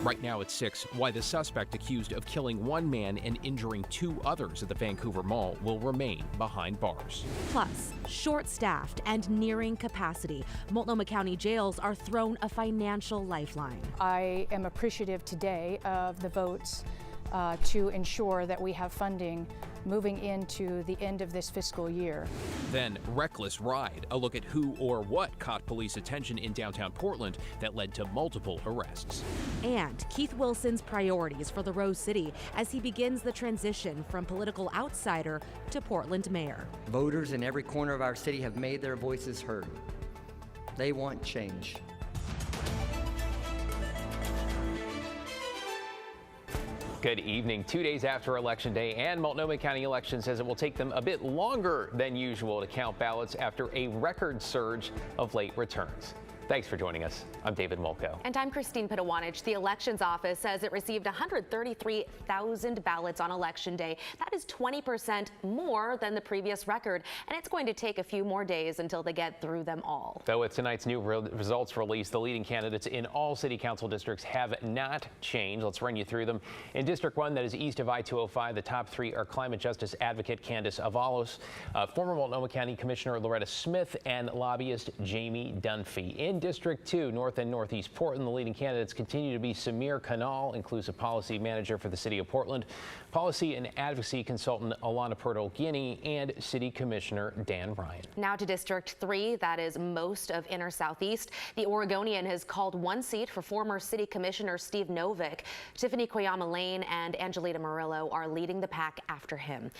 Right now at 6, why the suspect accused of killing one man and injuring 2 others at the Vancouver Mall will remain behind bars. Plus, short-staffed and nearing capacity, Multnomah County jails are thrown a financial lifeline. I am appreciative today of the votes to ensure that we have funding moving into the end of this fiscal year. Then, reckless ride, a look at who or what caught police attention in downtown Portland that led to multiple arrests. And Keith Wilson's priorities for the Rose City as he begins the transition from political outsider to Portland mayor. Voters in every corner of our city have made their voices heard. They want change. Good evening. 2 days after Election Day, and Multnomah County Election says it will take them a bit longer than usual to count ballots after a record surge of late returns. Thanks for joining us. I'm David Molko. And I'm Christine Pitawanich. The Elections Office says it received 133,000 ballots on Election Day. That is 20% more than the previous record, and it's going to take a few more days until they get through them all. Though with tonight's new results released, the leading candidates in all city council districts have not changed. Let's run you through them. In District 1, that is east of I-205, the top 3 are climate justice advocate Candace Avalos, former Multnomah County Commissioner Loretta Smith, and lobbyist Jamie Dunphy. In District 2, North and Northeast Portland, the leading candidates continue to be Samir Kanal, inclusive policy manager for the city of Portland, policy and advocacy consultant Alana Purtle-Guinea, and City Commissioner Dan Ryan. Now to District 3, that is most of inner Southeast. The Oregonian has called one seat for former City Commissioner Steve Novick. Tiffany Koyama Lane and Angelita Murillo are leading the pack after him.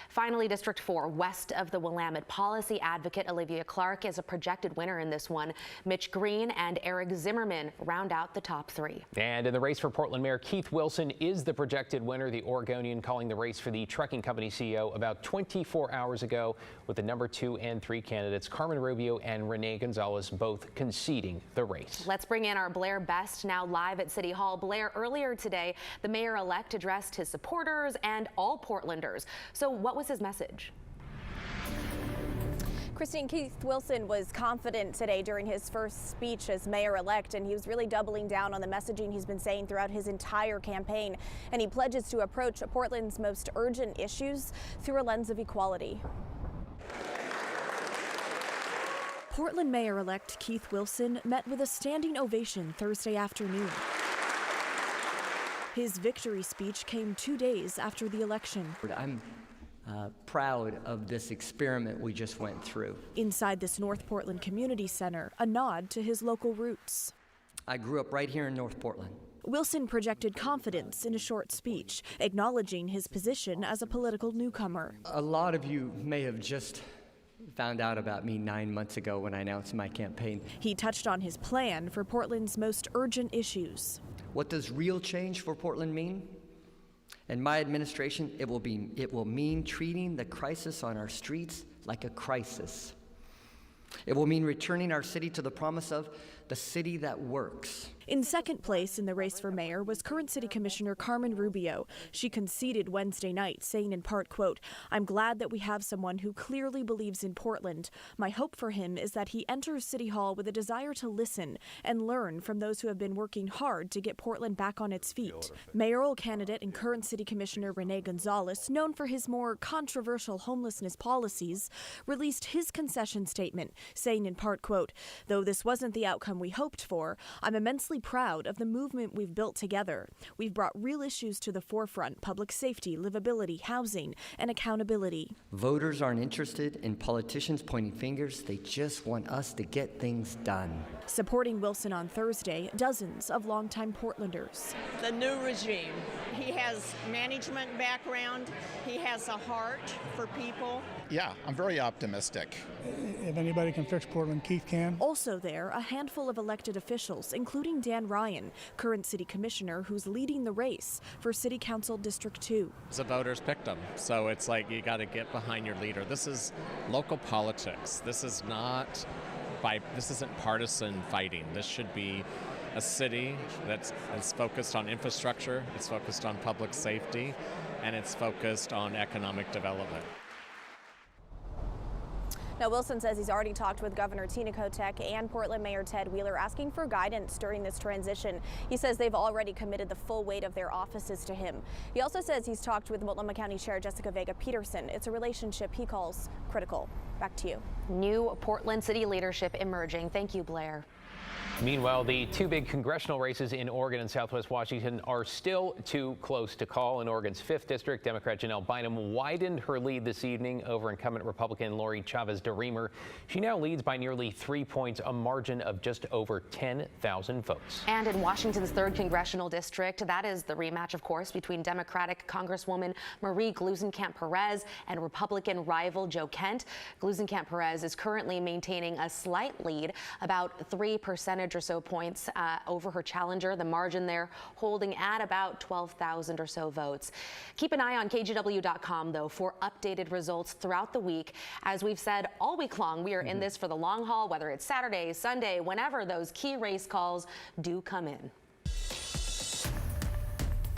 Finally, District 4, west of the Willamette, policy advocate Olivia Clark is a projected winner in this one. Mitch Green and Eric Zimmerman round out the top 3. And in the race for Portland Mayor, Keith Wilson is the projected winner. The Oregonian calling the race for the trucking company CEO about 24 hours ago, with the number 2 and 3 candidates, Carmen Rubio and Renee Gonzalez, both conceding the race. Let's bring in our Blair Best now live at City Hall. Blair, earlier today, the mayor-elect addressed his supporters and all Portlanders. So what was his message? Christine, Keith Wilson was confident today during his first speech as mayor-elect, and he was really doubling down on the messaging he's been saying throughout his entire campaign. And he pledges to approach Portland's most urgent issues through a lens of equality. Portland mayor-elect Keith Wilson met with a standing ovation Thursday afternoon. His victory speech came 2 days after the election. I'm proud of this experiment we just went through. Inside this North Portland Community Center, a nod to his local roots. I grew up right here in North Portland. Wilson projected confidence in a short speech, acknowledging his position as a political newcomer. A lot of you may have just found out about me 9 months ago when I announced my campaign. He touched on his plan for Portland's most urgent issues. What does real change for Portland mean? In my administration, it will mean treating the crisis on our streets like a crisis. It will mean returning our city to the promise of the city that works. In second place in the race for mayor was current City Commissioner Carmen Rubio. She conceded Wednesday night, saying in part, quote, "I'm glad that we have someone who clearly believes in Portland. My hope for him is that he enters City Hall with a desire to listen and learn from those who have been working hard to get Portland back on its feet." Mayoral candidate and current City Commissioner Renee Gonzalez, known for his more controversial homelessness policies, released his concession statement, saying in part, quote, "Though this wasn't the outcome we hoped for, I'm immensely proud of the movement we've built together. We've brought real issues to the forefront: public safety, livability, housing, and accountability." Voters aren't interested in politicians pointing fingers. They just want us to get things done. Supporting Wilson on Thursday, dozens of longtime Portlanders. The new regime. He has management background. He has a heart for people. Yeah, I'm very optimistic. If anybody can fix Portland, Keith can. Also there, a handful of elected officials, including Dan Ryan, current city commissioner who's leading the race for City Council District 2. The voters picked him, so it's like you got to get behind your leader. This is local politics. This isn't partisan fighting. This should be a city that's focused on infrastructure, it's focused on public safety, and it's focused on economic development. Now, Wilson says he's already talked with Governor Tina Kotek and Portland Mayor Ted Wheeler asking for guidance during this transition. He says they've already committed the full weight of their offices to him. He also says he's talked with Multnomah County Chair Jessica Vega Peterson. It's a relationship he calls critical. Back to you. New Portland city leadership emerging. Thank you, Blair. Meanwhile, the two big congressional races in Oregon and Southwest Washington are still too close to call. In Oregon's 5th District, Democrat Janelle Bynum widened her lead this evening over incumbent Republican Lori Chavez-DeRemer. She now leads by nearly 3 points, a margin of just over 10,000 votes. And in Washington's 3rd Congressional District, that is the rematch, of course, between Democratic Congresswoman Marie Gluesenkamp-Perez and Republican rival Joe Kent. Gluesenkamp-Perez is currently maintaining a slight lead, about 3 percentage or so points over her challenger. The margin there holding at about 12,000 or so votes. Keep an eye on KGW.com, though, for updated results throughout the week. As we've said all week long, we are in this for the long haul, whether it's Saturday, Sunday, whenever those key race calls do come in.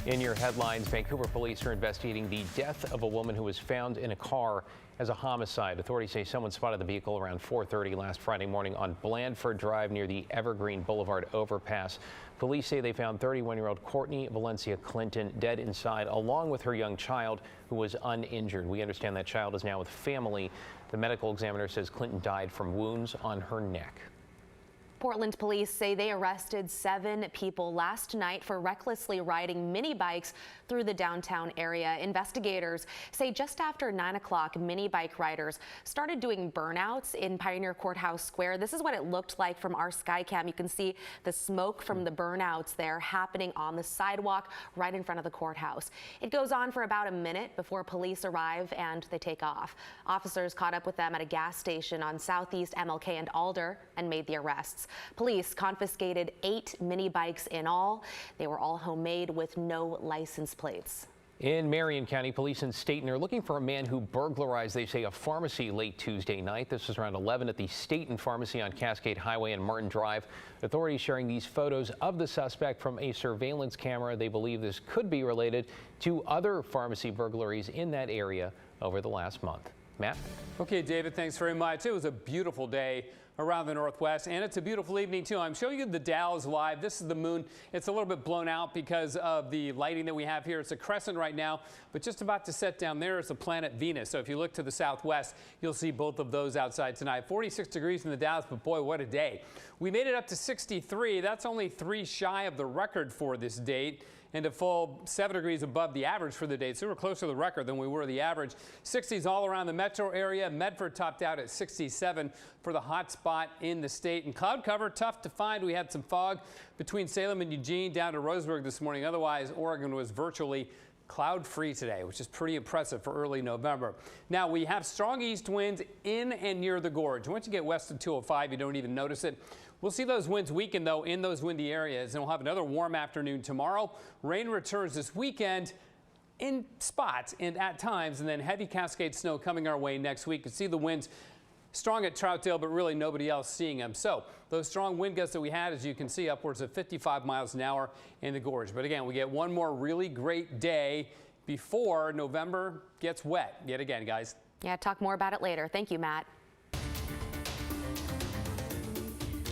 In your headlines, Vancouver police are investigating the death of a woman who was found in a car as a homicide. Authorities say someone spotted the vehicle around 4:30 last Friday morning on Blandford Drive near the Evergreen Boulevard overpass. Police say they found 31-year-old Courtney Valencia Clinton dead inside, along with her young child, who was uninjured. We understand that child is now with family. The medical examiner says Clinton died from wounds on her neck. Portland police say they arrested 7 people last night for recklessly riding mini bikes through the downtown area. Investigators say just after 9 o'clock, mini bike riders started doing burnouts in Pioneer Courthouse Square. This is what it looked like from our Skycam. You can see the smoke from the burnouts there happening on the sidewalk right in front of the courthouse. It goes on for about a minute before police arrive and they take off. Officers caught up with them at a gas station on Southeast MLK and Alder and made the arrests. Police confiscated 8 mini bikes in all. They were all homemade with no license plates. In Marion County, police in Staten are looking for a man who burglarized, they say, a pharmacy late Tuesday night. This was around 11 at the Staten Pharmacy on Cascade Highway and Martin Drive. Authorities sharing these photos of the suspect from a surveillance camera. They believe this could be related to other pharmacy burglaries in that area over the last month. Matt? Okay, David, thanks very much. It was a beautiful day around the Northwest, and it's a beautiful evening too. I'm showing you the Dalles live. This is the moon. It's a little bit blown out because of the lighting that we have here. It's a crescent right now, but just about to set down there is the planet Venus. So if you look to the southwest, you'll see both of those outside tonight. 46 degrees in the Dalles, but boy, what a day. We made it up to 63. That's only 3 shy of the record for this date, and a full 7 degrees above the average for the date. So we're closer to the record than we were the average. 60s all around the metro area. Medford topped out at 67 for the hot spot in the state. And cloud cover, tough to find. We had some fog between Salem and Eugene down to Roseburg this morning. Otherwise, Oregon was virtually cloud-free today, which is pretty impressive for early November. Now, we have strong east winds in and near the gorge. Once you get west of 205, you don't even notice it. We'll see those winds weaken, though, in those windy areas, and we'll have another warm afternoon tomorrow. Rain returns this weekend in spots and at times, and then heavy Cascade snow coming our way next week. You see the winds strong at Troutdale, but really nobody else seeing them. So those strong wind gusts that we had, as you can see, upwards of 55 miles an hour in the gorge. But again, we get one more really great day before November gets wet yet again, guys. Yeah, talk more about it later. Thank you, Matt.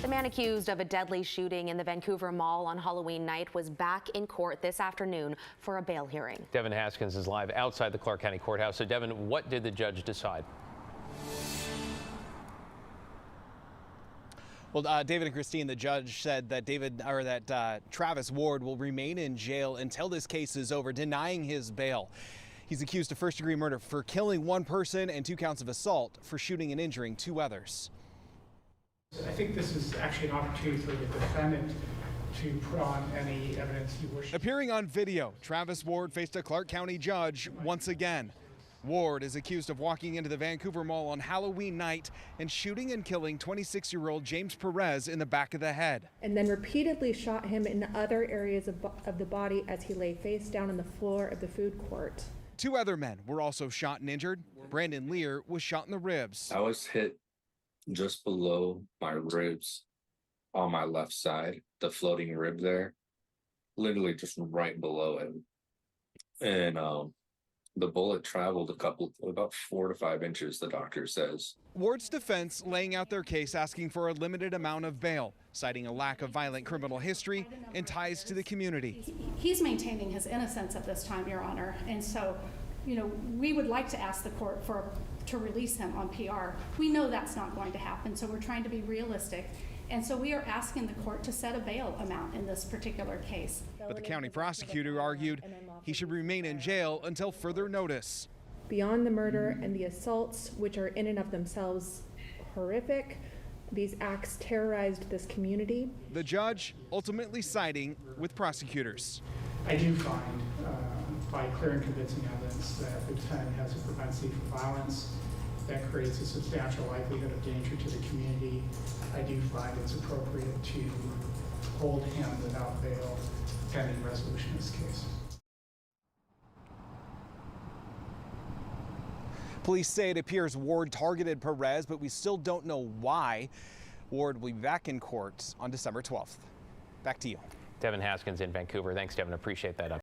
The man accused of a deadly shooting in the Vancouver Mall on Halloween night was back in court this afternoon for a bail hearing. Devin Haskins is live outside the Clark County Courthouse. So, Devin, what did the judge decide? Well, David and Christine, the judge said that Travis Ward will remain in jail until this case is over, denying his bail. He's accused of first-degree murder for killing 1 person and 2 counts of assault for shooting and injuring 2 others. I think this is actually an opportunity for the defendant to put on any evidence he wishes. Appearing on video, Travis Ward faced a Clark County judge once again. Ward is accused of walking into the Vancouver Mall on Halloween night and shooting and killing 26-year-old James Perez in the back of the head. And then repeatedly shot him in other areas of the body as he lay face down on the floor of the food court. 2 other men were also shot and injured. Brandon Lear was shot in the ribs. I was hit just below my ribs on my left side, the floating rib there, literally just right below it. And The bullet traveled about 4 to 5 inches, the doctor says. Ward's defense laying out their case, asking for a limited amount of bail, citing a lack of violent criminal history and ties to the community. He's maintaining his innocence at this time, Your Honor, and so, we would like to ask the court to release him on PR. We know that's not going to happen, so we're trying to be realistic. And so we are asking the court to set a bail amount in this particular case. But the county prosecutor argued he should remain in jail until further notice. Beyond the murder and the assaults, which are in and of themselves horrific, these acts terrorized this community. The judge ultimately siding with prosecutors. I do find, by clear and convincing evidence, that the defendant has a propensity for violence that creates a substantial likelihood of danger to the community. I do find it's appropriate to hold him without bail pending resolution of this case. Police say it appears Ward targeted Perez, but we still don't know why. Ward will be back in court on December 12th. Back to you. Devin Haskins in Vancouver. Thanks, Devin. Appreciate that.